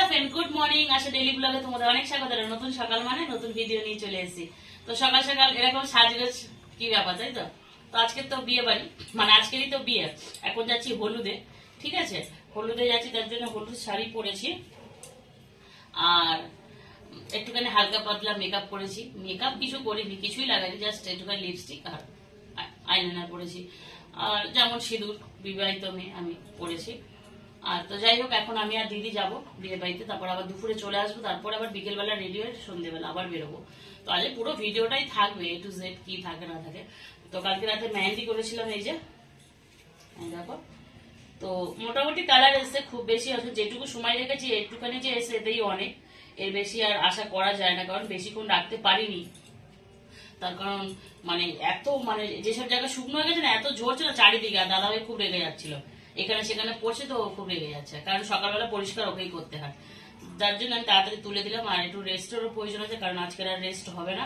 Friend, good morning. আসলে daily ব্লগে তোমাদের অনেক স্বাগত। নতুন সকাল মানে নতুন ভিডিও নিয়ে চলে এসেছি। তো সকাল সকাল এরকম সাজগোজ কি ব্যাপার, তাই তো? তো আজকে তো বিয়ে বাড়ি, মানে আজকেরই তো বিয়ে। এখন যাচ্ছি হলুদে, ঠিক আছে? হলুদে যাচ্ছি, তার জন্য হলুদ শাড়ি পরেছি আর একটুখানি হালকা পাতলা মেকআপ করেছি। মেকআপ কিছু করিনি, কিছুই লাগাইনি, জাস্ট একটুখানি লিপস্টিক আর আইলাইনার পরেছি। আর যেমন সিঁদুর, বিবাহিত মেয়ে আমি পরেছি। আর তো যাই হোক, এখন আমি আর দিদি যাবো বিয়ে বাড়িতে, তারপর আবার দুপুরে চলে আসবো, তারপর আবার বিকেলবেলা রেডি হয়ে সন্ধ্যেবেলা আবার বেরোবো। তো আজ পুরো ভিডিওটাই থাকবে, এ টু জেড কি থাকে না থাকে। তো কালকে রাতে মেহেন্দি করেছিলাম, এই যে দেখো। তো মোটামুটি কালার এসছে, খুব বেশি আসলে যেটুকু সময় রেখেছি একটুখানি যে এসে এতেই অনেক। এর বেশি আর আশা করা যায় না, কারণ বেশিক্ষণ রাখতে পারিনি। তার কারণ মানে এত মানে যেসব জায়গা শুকনো হয়ে গেছে না, এত ঝরছে না চারিদিকে। আর দাদাভাই খুব রেগে যাচ্ছিল, এখানে সেখানে পড়ছে, তো খুব রেগে যাচ্ছে, কারণ সকালবেলা পরিষ্কার ওকেই করতে হয়। যার জন্য আমি তাড়াতাড়ি তুলে দিলাম। আর একটু রেস্টেরও প্রয়োজন আছে, কারণ আজকের আর রেস্ট হবে না।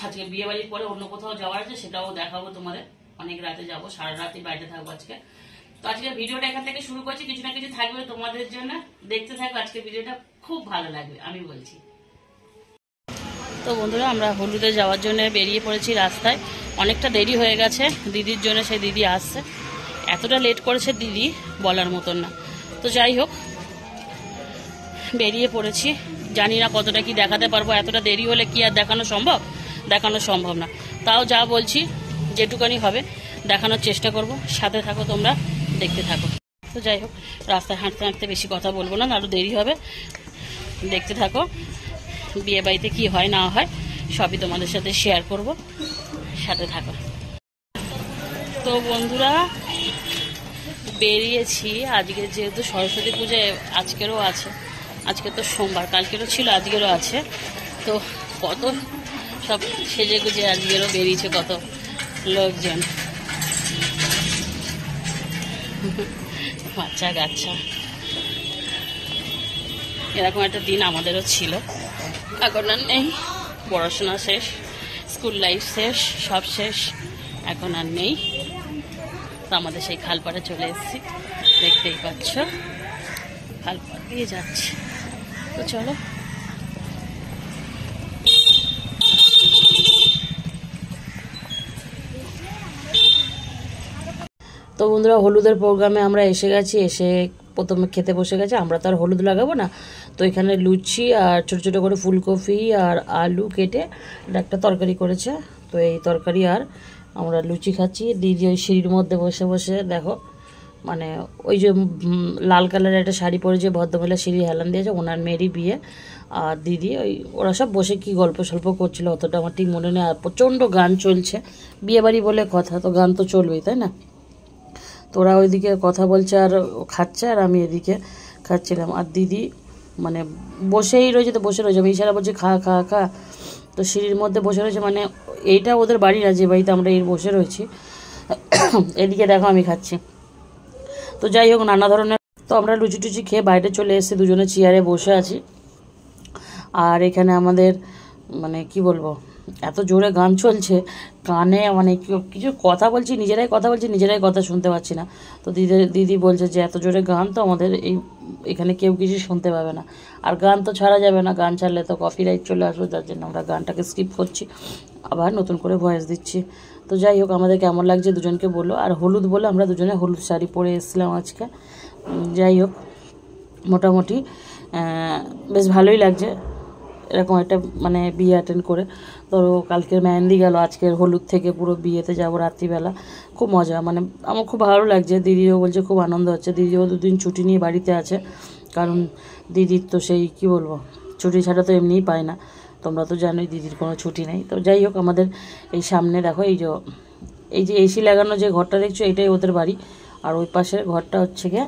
আজকে বিয়ে বাড়ির পরে অন্য কোথাও যাওয়ার আছে, সেটাও দেখাবো তোমাদের। অনেক রাতে যাবো, সারা রাতই বাইরে থাকবো আজকে। তো আজকে ভিডিওটা এখান থেকে শুরু করছি, কিছু না কিছু থাকবে তোমাদের জন্য, দেখতে থাকবে। আজকে ভিডিওটা খুব ভালো লাগবে, আমি বলছি। তো বন্ধুরা, আমরা হলুদে যাওয়ার জন্য বেরিয়ে পড়েছি। রাস্তায় অনেকটা দেরি হয়ে গেছে দিদির জন্য, সেই দিদি আসছে। এতটা লেট করেছে দিদি, বলার মতন না। তো যাই হোক, বেরিয়ে পড়েছি। জানি না কতটা কি দেখাতে পারবো, এতটা দেরি হলে কি আর দেখানো সম্ভব? দেখানো সম্ভব না। তাও যা বলছি, যেটুকানি হবে দেখানোর চেষ্টা করব। সাথে থাকো তোমরা, দেখতে থাকো। তো যাই হোক, রাস্তায় হাঁটতে হাঁটতে বেশি কথা বলবো না, আরও দেরি হবে। দেখতে থাকো, বিয়ে বাড়িতে কি হয় না হয় সবই তোমাদের সাথে শেয়ার করব, সাথে থাকো। তো বন্ধুরা, বেরিয়েছি। আজকে যেহেতু সরস্বতী পূজা আজকেরও আছে, আজকে তো সোমবার, কালকেরও ছিল, আজকেরও আছে। তো কত সব সেজে গুজে আজকেরও বেরিয়েছে কত লোকজন, বাচ্চা কাচ্চা। এরকম একটা দিন আমাদেরও ছিল, এখন আর নেই। পড়াশোনা শেষ, স্কুল লাইফ শেষ, সব শেষ, এখন আর নেই। তো আমাদের সেই খালপাড়ে চলে এসেছি, দেখতেই পাচ্ছ, খালপাড় দিয়ে যাচ্ছে। তো চলো। তো বন্ধুরা, হলুদের প্রোগ্রামে আমরা এসে গেছি। এসে প্রথমে খেতে বসে গেছে। আমরা তো আর হলুদ লাগাবো না, তো এখানে লুচি আর ছোটো ছোটো করে ফুলকপি আর আলু কেটে একটা তরকারি করেছে। তো এই তরকারি আর আমরা লুচি খাচ্ছি। দিদি ওই সিঁড়ির মধ্যে বসে বসে দেখো, মানে ওই যে লাল কালারের একটা শাড়ি পরে যে ভদ্রমহিলা সিঁড়ি হেলান দিয়েছে, ওনার মেয়েরই বিয়ে। আর দিদি ওরা সব বসে কি গল্প সল্প করছিল, অতটা আমার ঠিক মনে নেই। আর প্রচণ্ড গান চলছে, বিয়েবাড়ি বলে কথা, তো গান তো চলবেই, তাই না? তো ওরা ওইদিকে কথা বলছে আর খাচ্ছে, আর আমি এদিকে খাচ্ছিলাম। আর দিদি মানে বসেই রয়েছে, তো বসে রয়েছে, আমি ইশারা বলছি খা খা খা। তো সিঁড়ির মধ্যে বসে রয়েছে, মানে এইটা ওদের বাড়ি না, যে বাড়িতে আমরা এই বসে রয়েছি। এদিকে দেখো আমি খাচ্ছি। তো যাই হোক, নানা ধরনের। তো আমরা লুচি টুচি খেয়ে বাইরে চলে এসেছি, দুজনে চেয়ারে বসে আছি। আর এখানে আমাদের মানে কি বলবো, এত জোরে গান চলছে, কানে মানে কিছু কথা বলছি, নিজেরাই কথা বলছি, নিজেরাই কথা শুনতে পাচ্ছি না। তো দিদি বলছে যে এত জোরে গান, তো আমাদের এখানে কেউ কিছু শুনতে পাবে না। আর গান তো ছাড়া যাবে না, গান ছাড়লে তো কপিরাইট চলে আসবে, যার জন্য আমরা গানটাকে স্কিপ করছি, আবার নতুন করে ভয়েস দিচ্ছি। তো যাই হোক, আমাদের কেমন লাগছে দুজনকে বলো। আর হলুদ বলে আমরা দুজনে হলুদ শাড়ি পরে এসেছিলাম আজকে। যাই হোক, মোটামুটি বেশ ভালোই লাগছে এরকম একটা মানে বিয়ে অ্যাটেন্ড করে। তো কালকের মেহেন্দি গেল, আজকের হলুদ থেকে পুরো বিয়েতে যাবো রাত্রিবেলা। খুব মজা, মানে আমার খুব ভালো লাগছে। দিদিও বলছে খুব আনন্দ হচ্ছে। দিদিও দুদিন ছুটি নিয়ে বাড়িতে আছে, কারণ দিদির তো সেই কি বলবো, ছুটি ছাড়া তো এমনিই পায় না। তোমরা তো জানোই দিদির কোনো ছুটি নেই। তো যাই হোক, আমাদের এই সামনে দেখো, এই যে এসি লাগানো যে ঘরটা দেখছো, এটাই ওদের বাড়ি। আর ওই পাশের ঘরটা হচ্ছে গিয়ে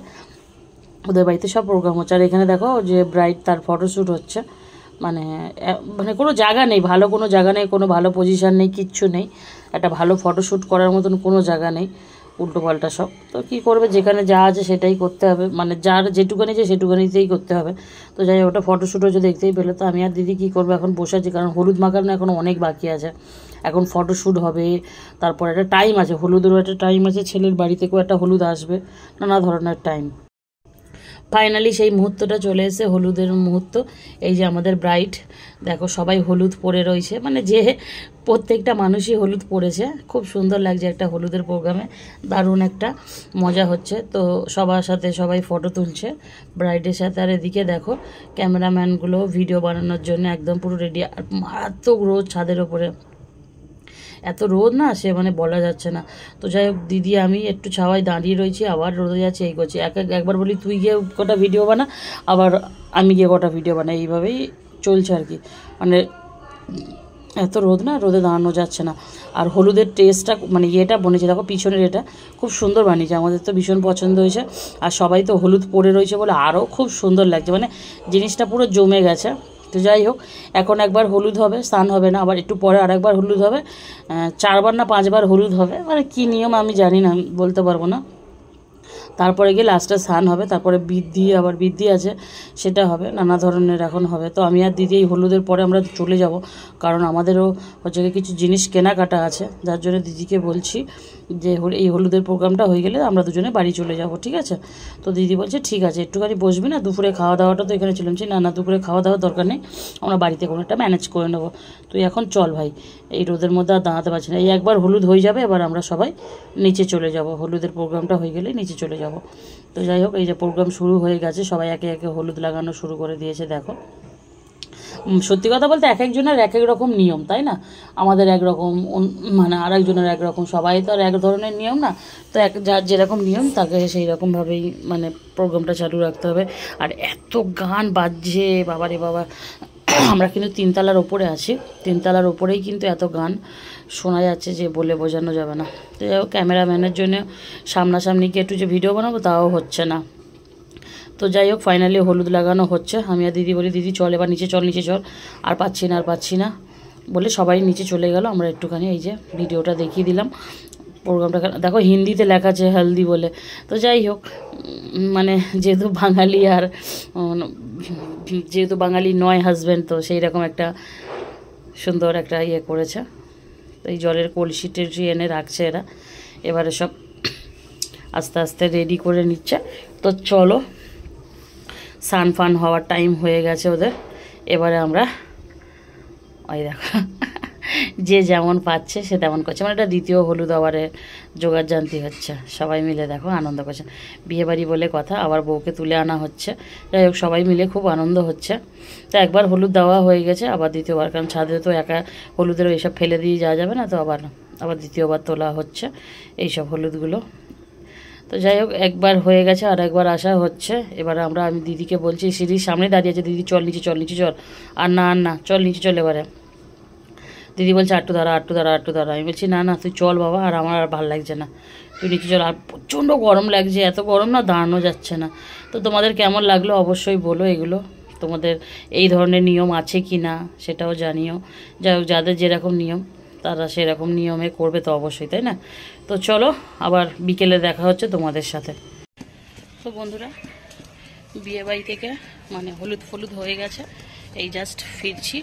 ওদের বাড়িতে সব প্রোগ্রাম হচ্ছে। আর এখানে দেখো যে ব্রাইড, তার ফটোশ্যুট হচ্ছে। মানে মানে কোনো জায়গা নেই, ভালো কোনো জায়গা নেই, কোনো ভালো পজিশান নেই, কিচ্ছু নেই। একটা ভালো ফটোশ্যুট করার মতন কোনো জায়গা নেই, উল্টো পাল্টা সব। তো কী করবে, যেখানে যা আছে সেটাই করতে হবে, মানে যার যেটুকানি আছে সেটুকানিতেই করতে হবে। তো যাই ওটা ফটোশ্যুট হচ্ছে, দেখতেই পেলে। তো আমি আর দিদি কী করবো, এখন বসে আছি, কারণ হলুদ মাখানো এখন অনেক বাকি আছে। এখন ফটোশ্যুট হবে, তারপর একটা টাইম আছে, হলুদেরও একটা টাইম আছে, ছেলের বাড়ি থেকেও একটা হলুদ আসবে, নানা ধরনের টাইম। ফাইনালি সেই মুহূর্তটা চলে এসে, হলুদের মুহূর্ত। এই যে আমাদের ব্রাইড, দেখো সবাই হলুদ পরে রয়েছে, মানে যে প্রত্যেকটা মানুষই হলুদ পরেছে। খুব সুন্দর লাগছে একটা হলুদের প্রোগ্রামে, দারুণ একটা মজা হচ্ছে। তো সবার সাথে সবাই ফটো তুলছে ব্রাইডের সাথে। আর এদিকে দেখো ক্যামেরাম্যানগুলো ভিডিও বানানোর জন্য একদম পুরো রেডি। আর মারাত্মক রোদ ছাদের ওপরে, এত রোদ না সে মানে বলা যাচ্ছে না। তো যাই হোক, দিদি আমি একটু ছাওয়ায় দাঁড়িয়ে রয়েছি, আবার রোদে যাচ্ছে, এই করছি। একবার বলি তুই গিয়ে কটা ভিডিও বানা, আবার আমি গিয়ে কটা ভিডিও বানাই, এইভাবেই চলছে আর কি। মানে এত রোদ না, রোদে দাঁড়ানো যাচ্ছে না। আর হলুদের টেস্টটা মানে ইয়েটা বনেছে দেখো, পিছনের এটা খুব সুন্দর বানিয়েছে, আমাদের তো ভীষণ পছন্দ হয়েছে। আর সবাই তো হলুদ পরে রয়েছে বলে আরও খুব সুন্দর লাগছে, মানে জিনিসটা পুরো জমে গেছে। তো যাই হোক, এখন একবার হলুদ হবে, স্নান হবে না, আবার একটু পরে আরেকবার হলুদ হবে, 4বার না 5বার হলুদ হবে, মানে কী নিয়ম আমি জানি না, বলতে পারবো না। তারপরে গিয়ে লাস্টে স্নান হবে, তারপরে বৃদ্ধি, আবার বৃদ্ধি আছে, সেটা হবে, নানা ধরনের এখন হবে। তো আমি আর দিদি এই হলুদের পরে আমরা চলে যাব, কারণ আমাদেরও হচ্ছে কিছু জিনিস কেনাকাটা আছে, যার জন্য দিদিকে বলছি যে এই হলুদের প্রোগ্রামটা হয়ে গেলে আমরা দুজনে বাড়ি চলে যাব, ঠিক আছে? তো দিদি বলছে ঠিক আছে, একটুখানি বসবি না, দুপুরে খাওয়া দাওয়াটা তো এখানে চলেছি। না না, দুপুরে খাওয়া দাওয়ার দরকার নেই, আমরা বাড়িতে কোনো একটা ম্যানেজ করে নেবো। তুই এখন চল ভাই, এই রোদের মধ্যে আর দাঁড়াতে পারছি না। এই একবার হলুদ হয়ে যাবে, এবার আমরা সবাই নিচে চলে যাব, হলুদের প্রোগ্রামটা হয়ে গেলে নিচে চলে যাব। তো যাই হোক, এই যে প্রোগ্রাম শুরু হয়ে গেছে, সবাই একে একে হলুদ লাগানো শুরু করে দিয়েছে। দেখো সত্যি কথা বলতে এক একজনের এক এক রকম নিয়ম, তাই না? আমাদের একরকম, মানে আর একজনের একরকম, সবাই তো আর এক ধরনের নিয়ম না। তো যার যেরকম নিয়ম তাকে সেই রকমভাবেই মানে প্রোগ্রামটা চালু রাখতে হবে। আর এত গান বাজছে বাবারে বাবা, আমরা কিন্তু 3তলার ওপরে আছি, 3তলার ওপরেই কিন্তু এত গান শোনা যাচ্ছে যে বলে বোঝানো যাবে না। তো যাই হোক, ক্যামেরাম্যানের জন্য সামনাসামনি গিয়ে একটু যে ভিডিও বানাবো তাও হচ্ছে না। তো যাই হোক, ফাইনালি হলুদ লাগানো হচ্ছে। আমি আর দিদি বলি দিদি চল এবার নিচে চল, নিচে চল, আর পাচ্ছি না বলে সবাই নিচে চলে গেল। আমরা একটুখানি এই যে ভিডিওটা দেখিয়ে দিলাম প্রোগ্রামটা। দেখো হিন্দিতে লেখা আছে হলদি বলে। তো যাই হোক, মানে যেহেতু বাঙালি, আর যেহেতু বাঙালি নয় হাজব্যান্ড, তো সেই রকম একটা সুন্দর একটা ইয়ে করেছে। তো এই জলের কলসি টলসি এনে রাখছে এরা, এবারে সব আস্তে আস্তে রেডি করে নিচ্ছে। তো চলো, সান ফান হওয়ার টাইম হয়ে গেছে ওদের, এবারে আমরা ওই দেখো যে যেমন পাচ্ছে সে তেমন করছে, মানে এটা দ্বিতীয় হলুদ আবারে জোগাড় জানতি হচ্ছে, সবাই মিলে দেখো আনন্দ করছে। বিয়েবাড়ি বলে কথা, আবার বউকে তুলে আনা হচ্ছে। যাই হোক, সবাই মিলে খুব আনন্দ হচ্ছে। তো একবার হলুদ দেওয়া হয়ে গেছে, আবার দ্বিতীয়বার, কারণ ছাদে তো একা হলুদের এইসব ফেলে দিয়ে যাওয়া যাবে না, তো আবার দ্বিতীয়বার তোলা হচ্ছে এইসব হলুদগুলো। তো যাই হোক, একবার হয়ে গেছে, আর একবার আসা হচ্ছে। এবার আমি দিদিকে বলছি, সিঁড়ির সামনে দাঁড়িয়ে আছে, দিদি চল নিচে চল, নিচে চল। আর না চল নিচে চল। এবারে দিদি বলছে আটটু দাঁড়া। আমি বলছি না তুই চল বাবা, আর আমার আর ভালো লাগছে না, তুই নিচে চল। আর প্রচণ্ড গরম লাগছে, এত গরম না, দাঁড়ানো যাচ্ছে না। তো তোমাদের কেমন লাগলো অবশ্যই বলো, এগুলো তোমাদের এই ধরনের নিয়ম আছে কি না সেটাও জানিও। যাই হোক, যাদের যেরকম নিয়ম তারা সেরকম নিয়মে করবে তো অবশ্যই, তাই না? তো চলো, আবার বিকেলে দেখা হচ্ছে তোমাদের সাথে। তো বন্ধুরা, বিয়েবাড়ি থেকে মানে হলুদ হয়ে গেছে, এই জাস্ট ফিরছি,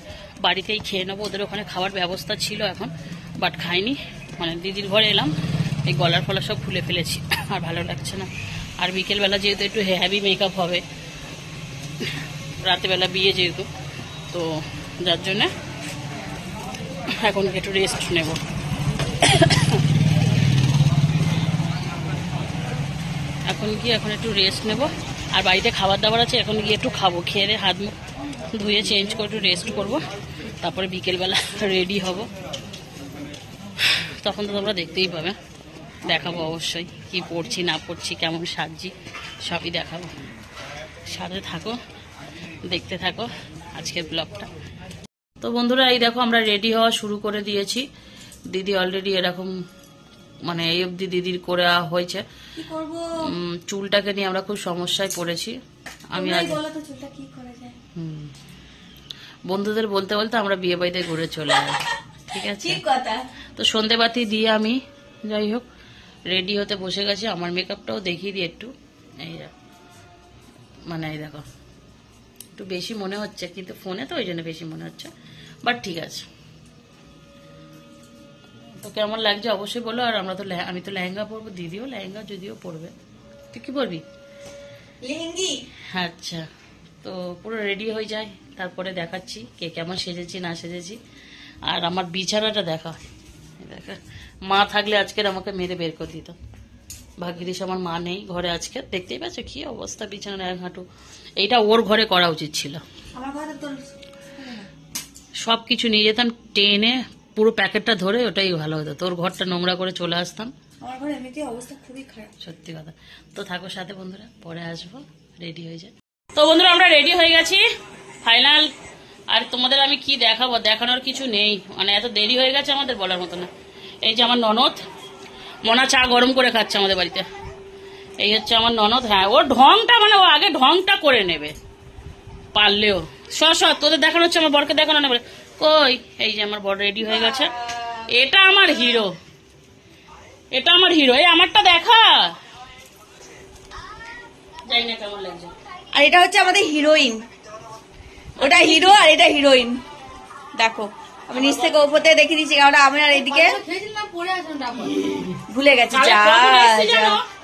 বাড়িতেই খেয়ে নেবো। ওদের ওখানে খাওয়ার ব্যবস্থা ছিল এখন, বাট খাইনি, মানে দিদির ঘরে এলাম, এই গলার ফলা সব খুলে ফেলেছি, আর ভালো লাগছে না। আর বিকেলবেলা যেহেতু একটু হেভি মেকআপ হবে, রাতেবেলা বিয়ে যেহেতু, তো যার জন্যে এখন একটু রেস্ট নেব। এখন একটু রেস্ট নেব। আর বাড়িতে খাবার দাবার আছে, এখন গিয়ে একটু খাবো, খেয়ে হাত মুখ ধুয়ে চেঞ্জ করে একটু রেস্ট করবো, তারপরে বিকেলবেলা রেডি হব। তখন তো তোমরা দেখতেই পাবে, দেখাবো অবশ্যই কি পড়ছি না পড়ছি, কেমন সাজছি, সবই দেখাবো। সাথে থাকো, দেখতে থাকো আজকের ব্লগটা। তো বন্ধুরা, এই দেখো আমরা রেডি হওয়া শুরু করে দিয়েছি। দিদি অলরেডি এরকম মানে এই অবধি দিদির করে হয়েছে। চুলটাকে নিয়ে আমরা খুব সমস্যায় পড়েছি। আমি বন্ধুদের বলতে বলতে আমরা বিয়ে বাড়িতে ঘুরে চলে যাই, ঠিক আছে? তো সন্ধেবাতি দিয়ে আমি যাই হোক রেডি হতে বসে গেছি। আমার মেকআপটাও দেখিয়ে দিই একটু। এই মানে এই দেখো, একটু বেশি মনে হচ্ছে, কিন্তু ফোনে তো ওই জন্য বেশি মনে হচ্ছে, বাট ঠিক আছে। তো কেমন লাগছে অবশ্যই বলো। আর আমি তো লেহেঙ্গা পরবো, দিদিও লেহেঙ্গা যদিও পরবে। তুই কি পরবি? লেহেঙ্গি। আচ্ছা, তো পুরো রেডি হয়ে যায়, তারপরে দেখাচ্ছি কে কেমন সেজেছি না সেজেছি। আর আমার বিছানাটা দেখা, মা থাকলে আজকের আমাকে মেরে বের করে দিত। ভাগ্যিস আমার মা নেই ঘরে আজকে, দেখতেই পাচ্ছ কি অবস্থা বিছানার এক হাঁটু। এইটা ওর ঘরে করা উচিত ছিল। সব কিছু নিয়ে যেতাম টেনে, পুরো প্যাকেটটা ধরে, ওটাই ভালো হতো। তোর ঘরটা নোংরা করে চলে আসতাম। আমার ঘরে এমনিতে অবস্থা খুবই খারাপ। সত্যি কথা। তো থাকো সাথে বন্ধুরা, পরে আসবো, রেডি হয়ে যায়। তো বন্ধুরা আমরা রেডি হয়ে গেছি ফাইনাল। আর তোমাদের আমি কি দেখাবো, দেখানোর কিছু নেই, মানে এত দেরি হয়ে গেছে আমাদের বলার মতো না। এই যে আমার ননদ মনা চা গরম করে খাচ্ছে আমাদের বাড়িতে। এই হচ্ছে আমার ননদ। হ্যাঁ, ওর ঢংটা মানে ও আগে ঢংটা করে নেবে পারলেও। তোদের দেখানো হচ্ছে, আমার বরকে দেখানো নেবে কই। এই যে আমার বর রেডি হয়ে গেছে। এটা আমার হিরো, এটা আমার হিরো। এই আমারটা দেখা, জানি না কেমন লাগছে। আর এটা হচ্ছে আমাদের হিরোইন, ওটা হিরো আর এটা হিরোইন। দেখো আমি নিচ থেকে ওপর থেকে দেখিয়ে দিচ্ছি, কারণ আমি আর এইদিকে ভুলে গেছি।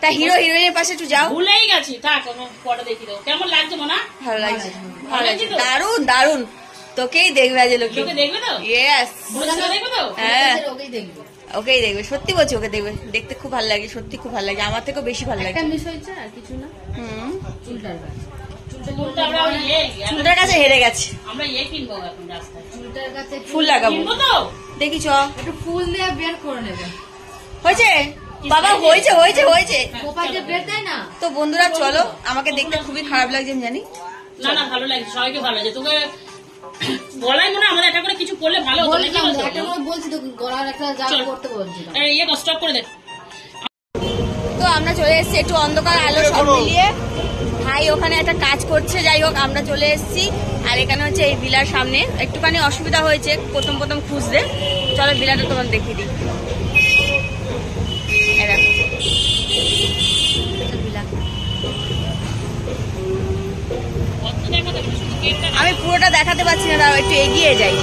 তা হিরো হিরোইনের পাশে একটু যাও। ভুলেই গেছি, থাক পরে দেখি দাও। কেমন লাগছে মনা? ভালো লাগছে, ভালো লাগছে, দারুন দারুন। তোকেই দেখবে আজ লোকে। দেখবে তো? ইয়েস, দেখবে তো? হ্যাঁ ওকেই দেখবে, সত্যি বলছি, ওকে দেখবে। দেখতে খুব ভালো লাগে, সত্যি খুব ভালো লাগে, আমার থেকেও বেশি ভালো লাগে। চুলটার কাছে হেরে গেছে, আমরা কিনবো এখন রাস্তায়, চুলটার কাছে ফুল লাগাবো দেখি। চ একটু ফুল দিয়ে বের করে নেবে। হয়েছে বাবা, হয়েছে হয়েছে হয়েছে। বের দেয় না তো বন্ধুরা চলো, আমাকে দেখতে খুবই খারাপ লাগছে আমি জানি। না না, ভালো লাগছে, সবাইকে ভালো লাগছে। তোকে গলায় মনে আমাদের একটা করে কিছু করলে ভালো হতো। বলছি তো গলার একটা যা করতে বলছি, স্টপ করে দে। তো আমরা চলে এসেছি একটু অন্ধকার আলো সব মিলিয়ে। ভাই ওখানে একটা কাজ করছে, যাই হোক আমরা চলে এসেছি। আর এখানে হচ্ছে এই ভিলার সামনে একটুখানি অসুবিধা হয়েছে প্রথম প্রথম খুঁজতে। চলো ভিলাটা তোমার দেখিয়ে দিই। আমি পুরোটা দেখাতে পারছি না, দাঁড়াও একটু এগিয়ে যাই।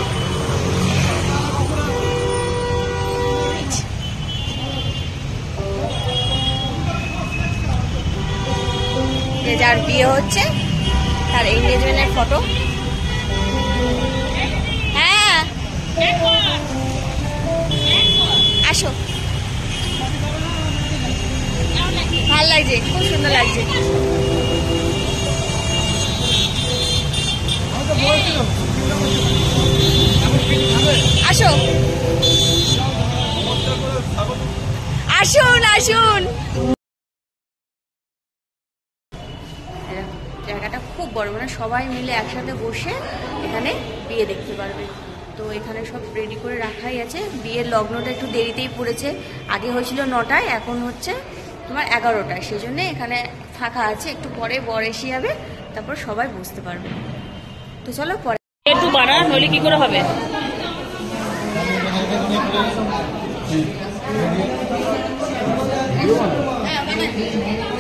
যার বিয়ে হচ্ছে তার এনগেজমেন্টের ফটো। হ্যাঁ আসো, ভাল লাগছে, খুব সুন্দর লাগছে। আসো আসুন আসুন। জায়গাটা খুব বড়, মানে সবাই মিলে একসাথে বসে এখানে বিয়ে দেখতে পারবে। তো এখানে সব রেডি করে রাখাই আছে। বিয়ের লগ্নটা একটু দেরিতেই পড়েছে, আগে হয়েছিল 9টায়, এখন হচ্ছে তোমার 11টায়। সেই জন্য এখানে ফাঁকা আছে, একটু পরে বর এসে যাবে, তারপর সবাই বুঝতে পারবে। তো চলো পরে একটু বাড়া, নইলে কি করে হবে।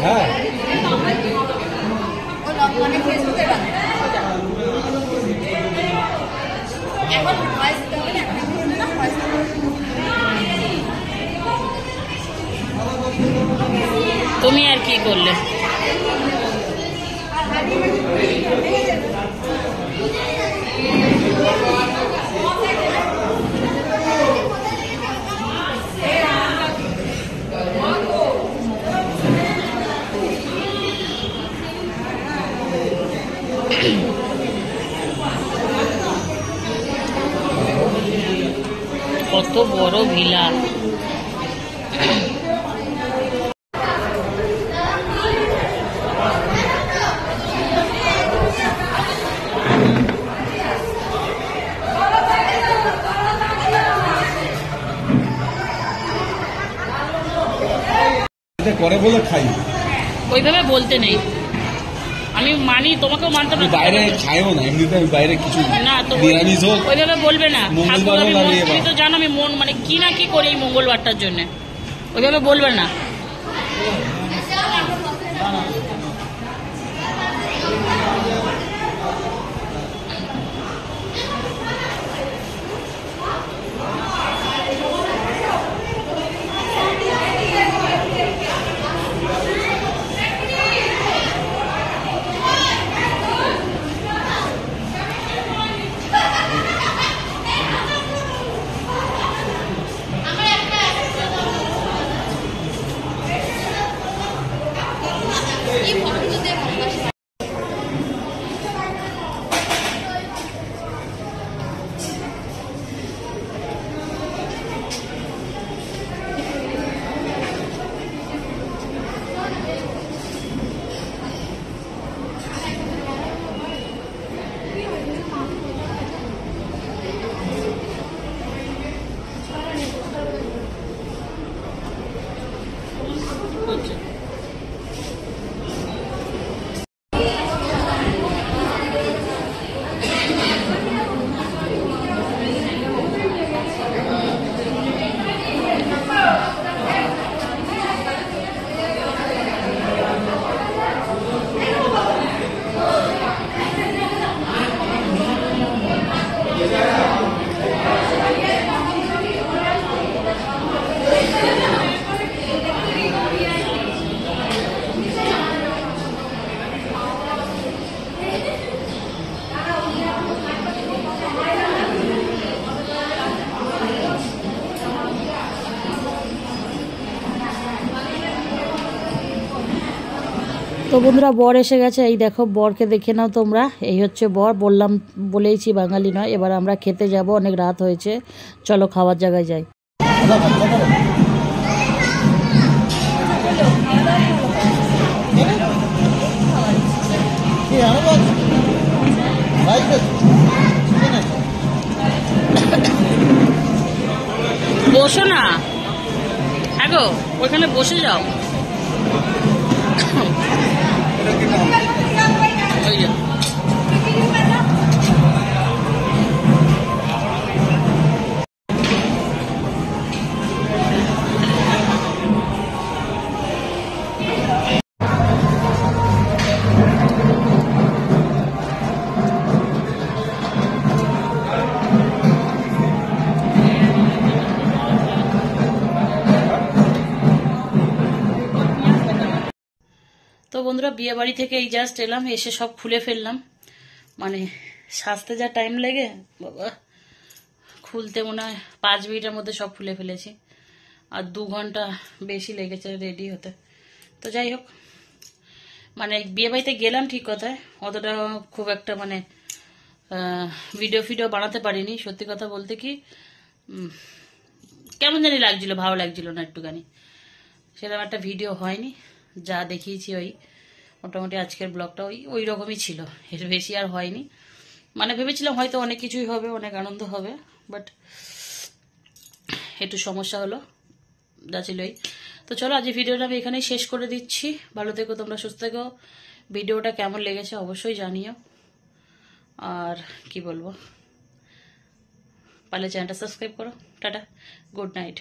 হ্যাঁ তুমি আর কি করলে। কত বড় ভিলা। করে বলে খাই, ওইভাবে বলতে নেই, আমি মানি, তোমাকেও মানতে হবে। বাইরে খাইও না, এমনিতে আমি বাইরে কিছু না তো নিরামিষ হোক, ওইভাবে বলবে না। মঙ্গলবার হোক, তুমি তো জানো আমি মন মানে কি না কি করি এই মঙ্গলবারটার জন্য, ওইভাবে বলবে না। বন্ধুরা বর এসে গেছে, এই দেখো বরকে দেখে নাও তোমরা, এই হচ্ছে বর, বলেইছি বাঙালি নয়। এবার আমরা খেতে যাব, অনেক রাত হয়েছে, চলো খাওয়ার জায়গায় যাই। বসো না, আগো ওইখানে বসে যাও। ওই যে তো বন্ধুরা বিয়ে বাড়ি থেকে এই জাস্ট এলাম, এসে সব খুলে ফেললাম। মানে সাজতে যা টাইম লেগে বাবা, খুলতে মনে হয় 5 মিনিটের মধ্যে সব খুলে ফেলেছি, আর 2 ঘন্টা বেশি লেগেছে রেডি হতে। তো যাই হোক, মানে বিয়ে বাড়িতে গেলাম ঠিক কথায়, অতটা খুব একটা মানে ভিডিও বানাতে পারিনি। সত্যি কথা বলতে কি কেমন জানি লাগছিল, ভালো লাগছিল না একটুখানি, সেরকম একটা ভিডিও হয়নি। যা দেখিয়েছি ওই মোটামুটি আজকের ব্লগটা ওই রকমই ছিল, এর বেশি আর হয়নি। মানে ভেবেছিলাম হয়তো অনেক কিছুই হবে, অনেক আনন্দ হবে, বাট একটু সমস্যা হলো, যা ছিলই। তো চলো আজ ভিডিওটা আমি এখানেই শেষ করে দিচ্ছি। ভালো থেকো তোমরা, সুস্থ থেকো। ভিডিওটা কেমন লেগেছে অবশ্যই জানিও, আর কি বলবো, পারলে চ্যানেলটা সাবস্ক্রাইব করো। Tata, good night.